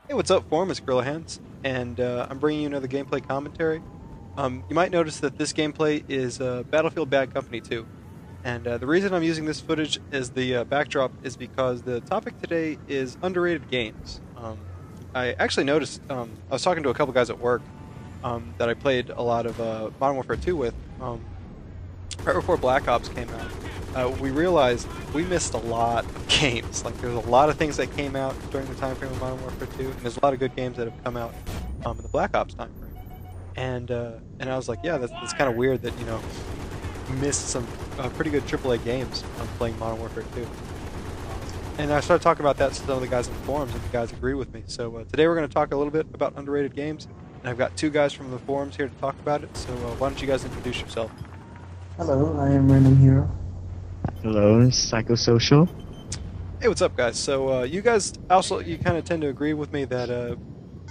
Hey, what's up, Forum? It's Gorilla Hands, and I'm bringing you another gameplay commentary. You might notice that this gameplay is Battlefield Bad Company 2, and the reason I'm using this footage as the backdrop is because the topic today is underrated games. I actually noticed, I was talking to a couple guys at work that I played a lot of Modern Warfare 2 with. Right before Black Ops came out, we realized we missed a lot of games. Like, there's a lot of things that came out during the time frame of Modern Warfare 2, and there's a lot of good games that have come out in the Black Ops time frame. And I was like, yeah, that's kind of weird that we missed some pretty good AAA games playing Modern Warfare 2. And I started talking about that to some of the guys in the forums, and the guys agreed with me. So today we're going to talk a little bit about underrated games, and I've got two guys from the forums here to talk about it. So why don't you guys introduce yourself? Hello, I am Random Hero. Hello, Psychosocial. Hey, what's up, guys? So, you guys also, you kind of tend to agree with me that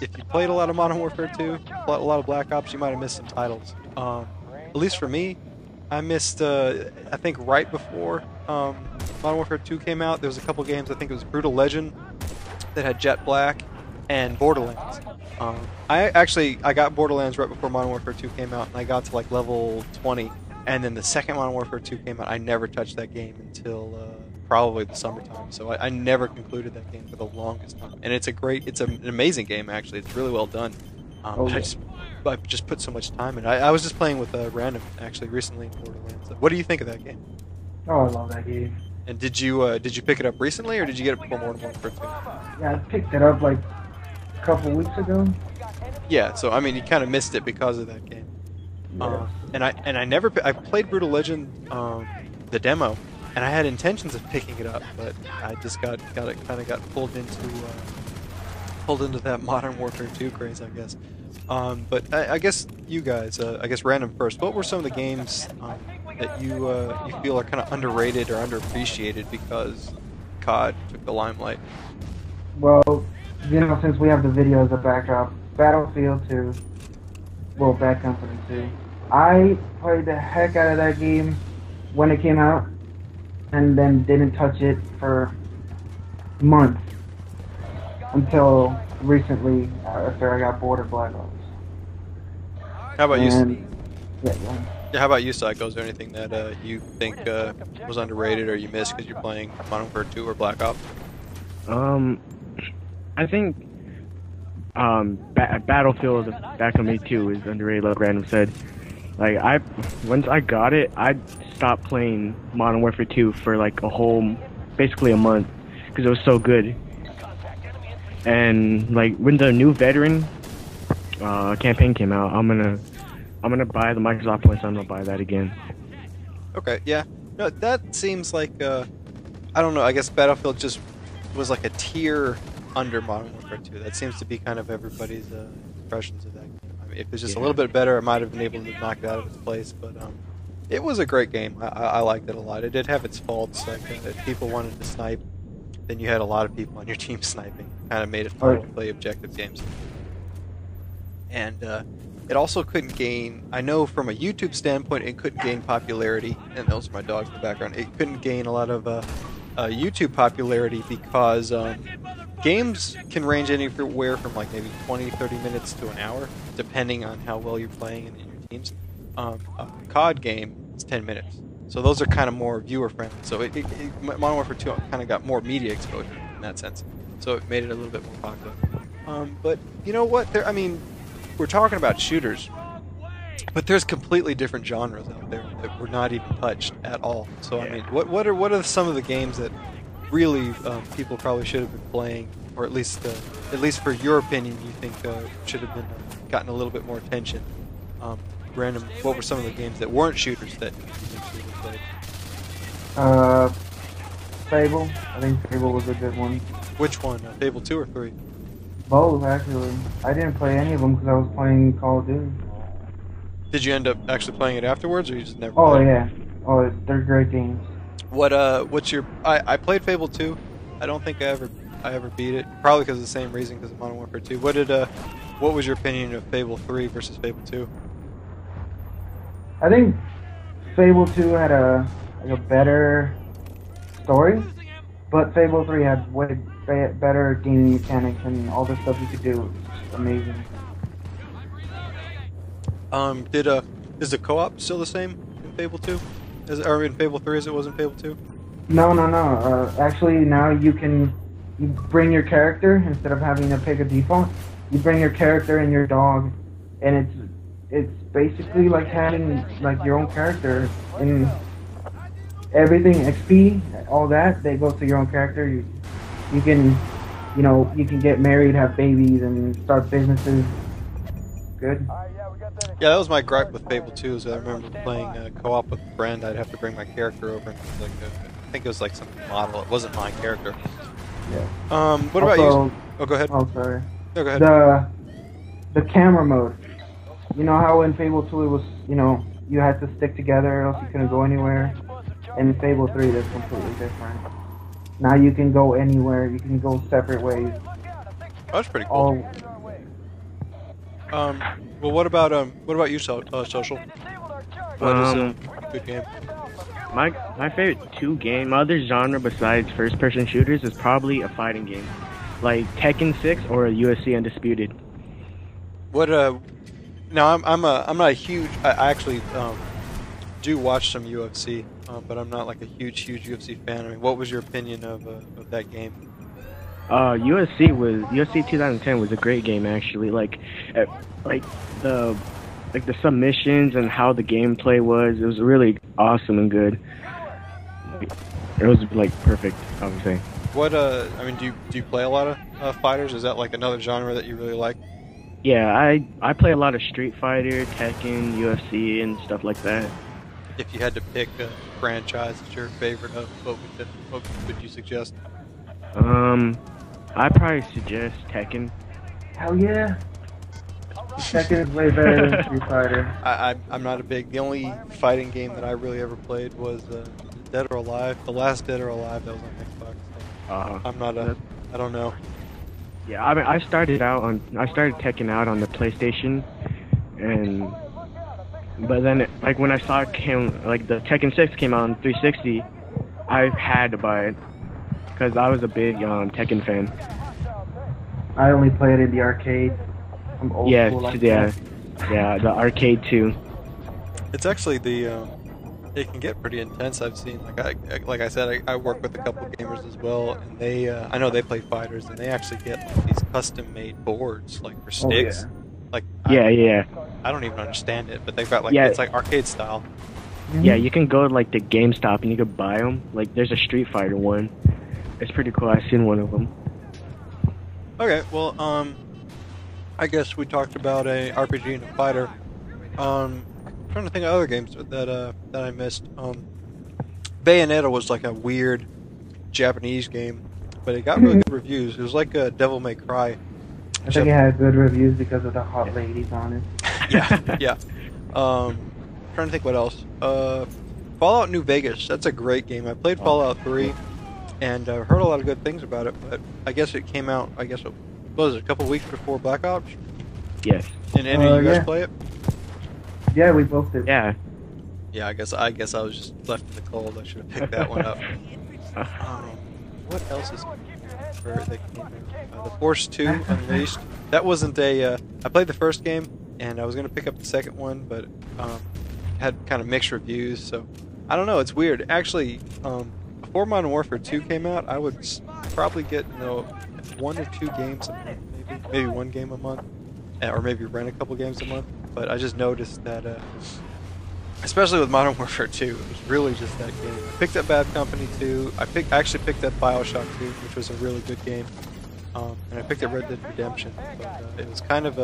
if you played a lot of Modern Warfare 2, a lot of Black Ops, you might have missed some titles. At least for me, I missed, I think right before Modern Warfare 2 came out, there was a couple games, I think it was Brutal Legend, that had Jet Black, and Borderlands. I got Borderlands right before Modern Warfare 2 came out, and I got to like level 20. And then the second Modern Warfare 2 came out, I never touched that game until probably the summertime. So I never concluded that game for the longest time. And it's an amazing game, actually. It's really well done. I just put so much time in it. I was just playing with Random, actually, recently in Borderlands. What do you think of that game? Oh, I love that game. And did you pick it up recently, or did you get it before Modern Warfare 2? Yeah, I picked it up like a couple weeks ago. Yeah, so I mean, you kind of missed it because of that game. Yeah. I played Brutal Legend, the demo, and I had intentions of picking it up, but I just got pulled into that Modern Warfare 2 craze, I guess. But I guess you guys, I guess Random first. What were some of the games that you feel are kind of underrated or underappreciated because COD took the limelight? Well, since we have the video as a backdrop, Battlefield 2, well, Bad Company 2. I played the heck out of that game when it came out, and then didn't touch it for months until recently after I got bored of Black Ops. How about you? Yeah. Yeah, how about you, Psycho? Is there anything that you think was underrated or you missed because you're playing Modern Warfare 2 or Black Ops? I think Battlefield Bad Company 2 is underrated, like Random said. Like, once I got it, I stopped playing Modern Warfare 2 for like basically a month, because it was so good. And like when the new veteran campaign came out, I'm gonna buy the Microsoft points. I'm gonna buy that again. Okay, yeah. No, that seems like I don't know. I guess Battlefield just was like a tier under Modern Warfare 2. That seems to be kind of everybody's impressions of that game. I mean, if it's just a little bit better, I might have been able to knock it out of its place. But it was a great game. I liked it a lot. It did have its faults, like if people wanted to snipe, then you had a lot of people on your team sniping. Kind of made it hard to play objective games. And it also couldn't gain, I know from a YouTube standpoint, it couldn't gain popularity, and those are my dogs in the background. It couldn't gain a lot of YouTube popularity because games can range anywhere from like maybe 20, 30 minutes to an hour, depending on how well you're playing and your teams. A COD game is 10 minutes. So those are kind of more viewer friendly. So Modern Warfare 2 kind of got more media exposure in that sense. So it made it a little bit more popular. But you know what? We're talking about shooters, but there's completely different genres out there that were not even touched at all. So I mean, what are some of the games that really people probably should have been playing, or at least for your opinion, you think should have been gotten a little bit more attention? Random, what were some of the games that weren't shooters that you think should have played? Fable. I think Fable was a good one. Which one? Fable 2 or 3? Both, actually. I didn't play any of them because I was playing Call of Duty. Did you end up actually playing it afterwards, or you just never? Oh played? yeah. Oh, they're great games. What's your? I played Fable 2. I don't think I ever beat it. Probably because of the same reason, because of Modern Warfare 2. What was your opinion of Fable 3 versus Fable 2? I think Fable 2 had a better story, but Fable 3 had way better gaming mechanics and all the stuff you could do. It's just amazing. Is the co-op still the same in Fable 2? Or in Fable 3 as it was in Fable 2? No. Actually, now you bring your character instead of having to pick a default. You bring your character and your dog, and it's basically like having like your own character. And everything, XP, all that, they go to your own character. You can, you can get married, have babies, and start businesses. Good. Yeah, that was my gripe with Fable 2. Is I remember playing co-op with a friend. I'd have to bring my character over, and it was like I think it was like some model. It wasn't my character. Yeah. What about you? Oh, go ahead. Oh, sorry. No, go ahead. The camera mode. You know how in Fable 2 it was, you had to stick together or else you couldn't go anywhere? And in Fable 3 that's completely different. Now you can go anywhere, you can go separate ways. Oh, that's pretty cool. Well, what about you, Social? What is a good game? My favorite my other genre besides first-person shooters is probably a fighting game, like Tekken 6 or UFC Undisputed. What Now I'm not a huge. I actually do watch some UFC, but I'm not like a huge UFC fan. I mean, what was your opinion of that game? UFC 2010 was a great game actually. Like the submissions and how the gameplay was. It was really awesome and good. It was like perfect, I would say. What I mean, do you play a lot of fighters? Is that like another genre that you really like? Yeah, I play a lot of Street Fighter, Tekken, UFC, and stuff like that. If you had to pick a franchise that's your favorite, what would you suggest? I'd probably suggest Tekken. Hell yeah! Tekken is way better than Street Fighter. I'm not a big. The only fighting game that I really ever played was Dead or Alive. The last Dead or Alive that was on Xbox. I'm not a. I don't know. Yeah, I mean, I started Tekken out on the PlayStation, but then like when I saw it the Tekken 6 came out on 360, I had to buy it because I was a big Tekken fan. I only played in the arcade. I'm old school like that. Yeah, the arcade too. It's actually it can get pretty intense. I've seen like I said, I work with a couple of gamers as well, and they I know they play fighters, and they actually get like, these custom-made boards like for sticks. Oh, yeah. I don't even understand it, but they've got it's like arcade style. Yeah, you can go to like the GameStop and you can buy them. Like there's a Street Fighter one. It's pretty cool. I've seen one of them. Okay, well, I guess we talked about a RPG and a fighter. I'm trying to think of other games that I missed. Bayonetta was like a weird Japanese game, but it got really good reviews. It was like a Devil May Cry. I think it had good reviews because of the hot ladies on it. Yeah. Trying to think what else. Fallout New Vegas. That's a great game. I played Fallout 3, and I've heard a lot of good things about it. But I guess it came out. I guess it was a couple weeks before Black Ops. Yes. And any of you guys play it? Yeah, we both did. Yeah. Yeah, I guess I was just left in the cold. I should have picked that one up. What else is the Force 2 Unleashed? That wasn't a. I played the first game, and I was gonna pick up the second one, but had kind of mixed reviews. So I don't know. It's weird. Actually, before Modern Warfare 2 came out, I would probably get 1 or 2 games a month, maybe 1 game a month, or maybe rent a couple games a month. But I just noticed that, especially with Modern Warfare 2, it was really just that game. I picked up Bad Company 2. I actually picked up BioShock 2, which was a really good game. And I picked up Red Dead Redemption, but it was kind of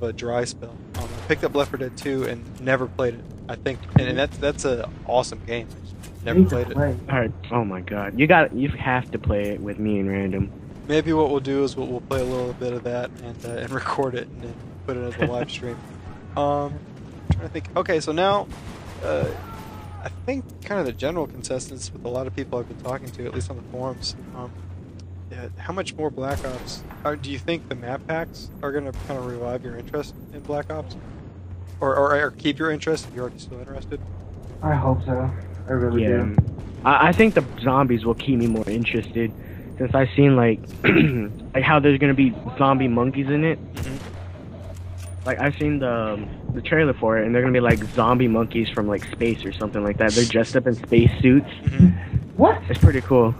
a dry spell. I picked up Left 4 Dead 2 and never played it. I think, and that's an awesome game. I just never played it. Alright, oh my god, you have to play it with me and Random. Maybe what we'll do is we'll play a little bit of that and record it and then put it as a live stream. I'm trying to think. Okay, so now I think kind of the general consensus with a lot of people I've been talking to, at least on the forums. How much more Black Ops? Do you think the map packs are going to kind of revive your interest in Black Ops, or keep your interest if you're already still interested? I hope so. I really do. I think the zombies will keep me more interested, since I've seen like like how there's gonna be zombie monkeys in it. Like I've seen the trailer for it, and they're gonna be like zombie monkeys from like space or something like that. They're dressed up in space suits. What? It's pretty cool.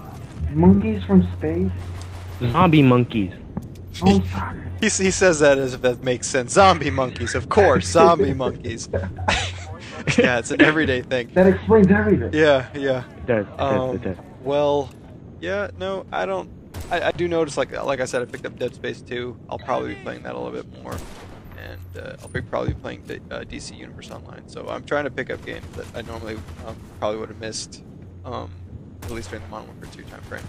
Monkeys from space? Zombie monkeys. Oh, fuck. He says that as if that makes sense. Zombie monkeys, of course, zombie monkeys. Yeah, it's an everyday thing. That explains everything. Yeah. It does. It does. Well, yeah, no, I don't. I do notice, like I said, I picked up Dead Space 2. I'll probably be playing that a little bit more, and I'll probably be playing DC Universe Online. So I'm trying to pick up games that I normally probably would have missed, at least during the Modern Warfare 2 time frame.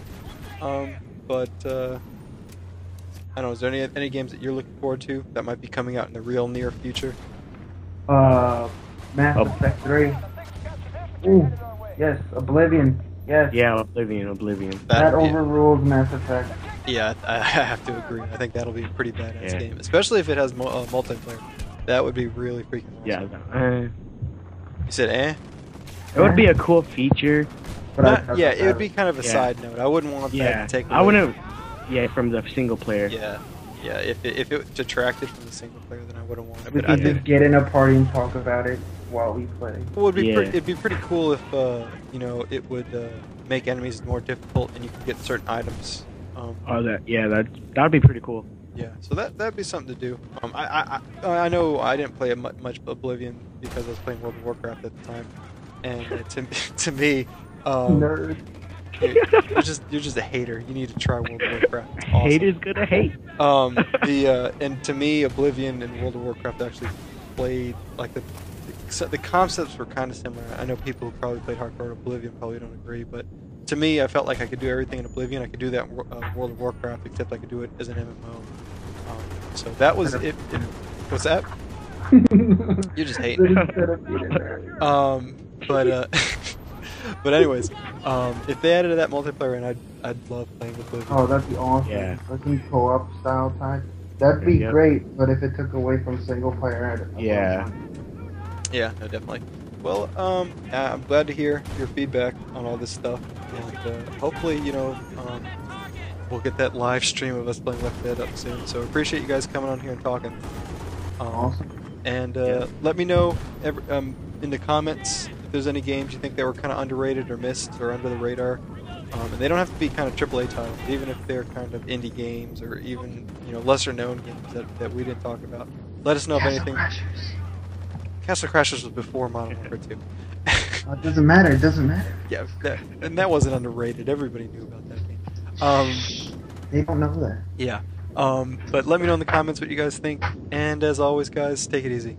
But I don't know. Is there any games that you're looking forward to that might be coming out in the real near future? Mass Effect 3. Ooh, yes. Oblivion. Yes. Yeah, Oblivion. That overrules Mass Effect. Yeah, I have to agree. I think that'll be a pretty badass Yeah. game, especially if it has multiplayer. That would be really freaking awesome. Yeah. You said, eh? It would be a cool feature. But Yeah, it would be kind of a Yeah. side note. I wouldn't want that Yeah. to take away. I wouldn't. Yeah, from the single player. Yeah. If it detracted from the single player, then I wouldn't want it. We But I could think just get in a party and talk about it while we play. well, Yeah. it'd be pretty cool if it would make enemies more difficult and you could get certain items. That'd be pretty cool. Yeah, so that'd be something to do. I know I didn't play much Oblivion because I was playing World of Warcraft at the time, and to me, Nerd. you're just a hater. You need to try World of Warcraft. It's awesome. Haters gonna hate. And to me, Oblivion and World of Warcraft actually played like the concepts were kind of similar. I know people who probably played hardcore Oblivion probably don't agree, but to me, I felt like I could do everything in Oblivion. I could do that in World of Warcraft, except I could do it as an MMO. So that was it. What's that? You just hate me. But anyways, if they added that multiplayer, and I'd love playing Oblivion. Oh, that'd be awesome. Yeah. Looking co-op style type. That'd be Yep. great, but if it took away from single player, Yeah. Yeah, no, definitely. Well, I'm glad to hear your feedback on all this stuff, and hopefully, we'll get that live stream of us playing Left 4 Dead up soon. So appreciate you guys coming on here and talking. Awesome. And let me know in the comments if there's any games you think that were kind of underrated or missed or under the radar. And they don't have to be kind of AAA titles, even if they're kind of indie games or even lesser known games that we didn't talk about. Let us know if anything. Castle Crashers was before Modern Warfare 2. It doesn't matter. It doesn't matter. Yeah, that wasn't underrated. Everybody knew about that game. They don't know that. Yeah. But let me know in the comments what you guys think. And as always, guys, take it easy.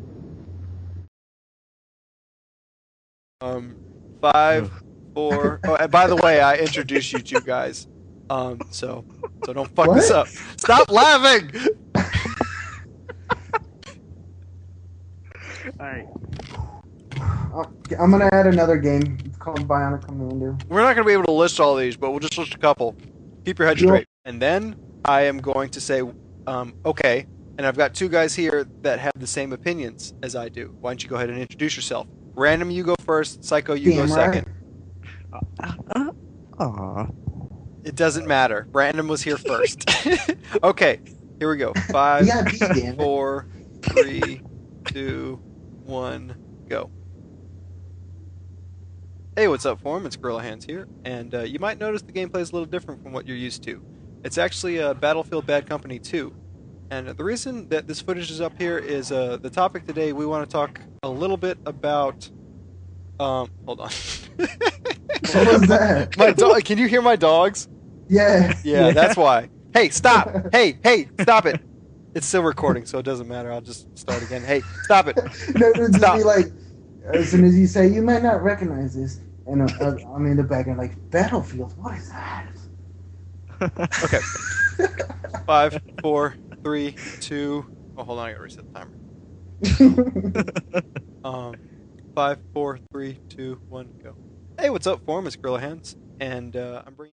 5, 4. Oh, and by the way, I introduced you two guys. So don't fuck this up. Stop laughing. Alright. I'm gonna add another game. It's called Bionic Commando. We're not going to be able to list all these, but we'll just list a couple. Keep your head straight. And then I am going to say, okay, and I've got two guys here that have the same opinions as I do. Why don't you go ahead and introduce yourself? Random, you go first. Psycho, you go second. It doesn't matter. Random was here first. Okay, here we go. 5, 4, 3, 2, 1, go. Hey, what's up, Forum? It's Gorilla Hands here, and you might notice the gameplay is a little different from what you're used to. It's actually Battlefield Bad Company 2, and the reason that this footage is up here is the topic today. We want to talk a little bit about. Hold on. What was that? My dog. Can you hear my dogs? Yeah. Yeah, that's why. Hey, stop! Hey, stop it! It's still recording, so it doesn't matter. I'll just start again. Hey, stop it! No, it would just Stop. be like, as soon as you say, you might not recognize this, and I'm in the background like, Battlefield, what is that? Okay. 5, 4, 3, 2. Oh, hold on, I gotta reset the timer. 5, 4, 3, 2, 1, go. Hey, what's up, Forum? It's Gorilla Hands, and I'm bringing.